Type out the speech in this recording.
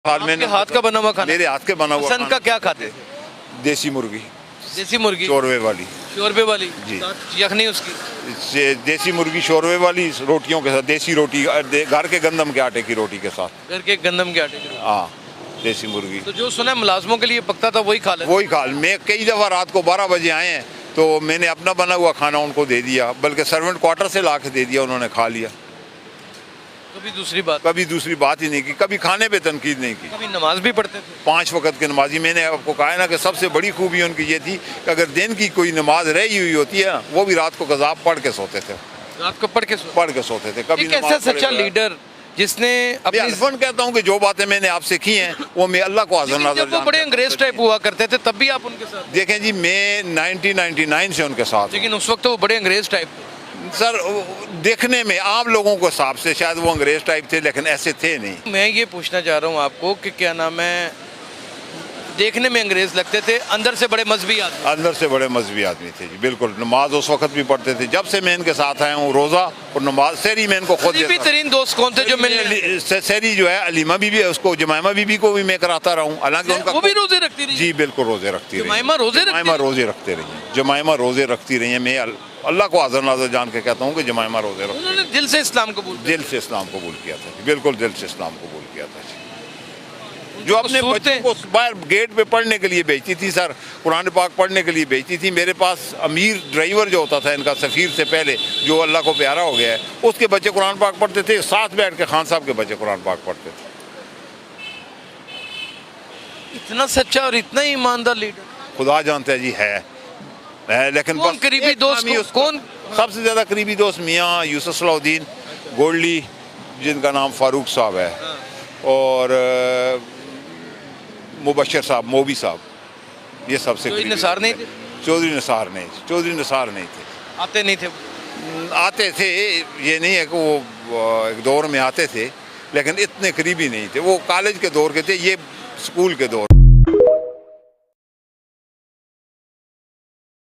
हाल में आपके हाथ का बना हुआ खाना? मेरे हाथ के बना हुआ पसंद का खाना, क्या खाते थे? देसी मुर्गी, देसी मुर्गी, शोरवे वाली। शोरबे वाली जी। साथ यखनी उसकी। देसी मुर्गी शोरवे वाली रोटियों के साथ, देसी रोटी, घर के गंदम के आटे की रोटी के साथ। घर के गंदम के आटे की रोटी। हाँ, देसी मुर्गी तो जो सुना है मुलाजमों के लिए पकता था वही खा लेते। वही खा। मैं कई दफ़ा रात को 12 बजे आए हैं तो मैंने अपना बना हुआ खाना उनको दे दिया, बल्कि सर्वेंट क्वार्टर से ला के दे दिया, उन्होंने खा लिया। कभी दूसरी बात, कभी दूसरी बात ही नहीं की, कभी खाने पे तनकीद नहीं की। कभी नमाज भी पढ़ते थे? 5 वक्त की नमाजी। मैंने आपको कहा है ना कि सबसे बड़ी खूबी उनकी ये थी कि अगर दिन की कोई नमाज रही हुई होती है ना, वो भी रात को कज़ाब पढ़ के सोते थे, रात को पढ़ के सोते थे। कभी एक ऐसा सच्चा लीडर जिसने अपनी हस्बैंड कहता हूँ कि जो बातें मैंने आपसे की हैं वो मैं अल्लाह को हाज़िर नाज़िर जब वो बड़े अंग्रेज टाइप हुआ करते थे तब भी आप उनके साथ? देखें जी, मैं 1999 से उनके साथ हूं। लेकिन उस वक्त तो वो बड़े अंग्रेज टाइप थे। सर, देखने में आम लोगों के हिसाब से शायद वो अंग्रेज टाइप थे, लेकिन ऐसे थे नहीं। मैं ये पूछना चाह रहा हूँ आपको कि क्या नाम है, देखने में अंग्रेज लगते थे, अंदर से बड़े मजहबी आदमी। अंदर से बड़े मजहबी आदमी थे जी, बिल्कुल। नमाज उस वक्त भी पढ़ते थे। जब से मैं इनके साथ आया हूँ, रोज़ा और नमाज, सहरी में इनको खुद देता। तरीन दोस्त कौन थे जो मिलने? सहरी जो है अलीमा बीबी, उसको जमाइमा बीबी को भी मैं कराता रहा हूँ, हालांकि उनका वो भी रोजे रखती रही? जी बिल्कुल, रोजे रखती रही। जमाइमा रोजे रखते रही। जमाइमा रोजे रखती रही है। मैं अल्लाह को हाज़िर नाज़िर जान के कहता हूँ कि जमाइमा रोजे रखती। उन्होंने दिल से इस्लाम कबूल दिल से इस्लाम कबूल किया था जी, बिल्कुल दिल से इस्लाम कबूल किया था जी। जो अपने बच्चों को बाहर गेट पे पढ़ने के लिए भेजती थी सर, कुरान पाक पढ़ने के लिए भेजती थी। मेरे पास अमीर ड्राइवर जो होता था इनका, सफ़ीर से पहले, जो अल्लाह को प्यारा हो गया है, उसके बच्चे कुरान पाक पढ़ते थे। साथ बैठ के खान साहब के बच्चे कुरान पाक पढ़ते थे। इतना सच्चा और इतना ईमानदार लीडर खुदा जानता है जी, है लेकिन कौन बस करीबी दोस्त कौन? सबसे ज़्यादा करीबी दोस्त मियाँ यूसुफ सलाउद्दीन गोल्डी, जिनका नाम फारूक साहब है, और मुबशर साहब, मोबी साहब, ये सबसे चौधरी निसार नहीं थे? चौधरी निसार नहीं थे। आते नहीं थे? आते थे, ये नहीं है कि वो एक दौर में आते थे, लेकिन इतने करीबी नहीं थे। वो कॉलेज के दौर के थे, ये स्कूल के दौर।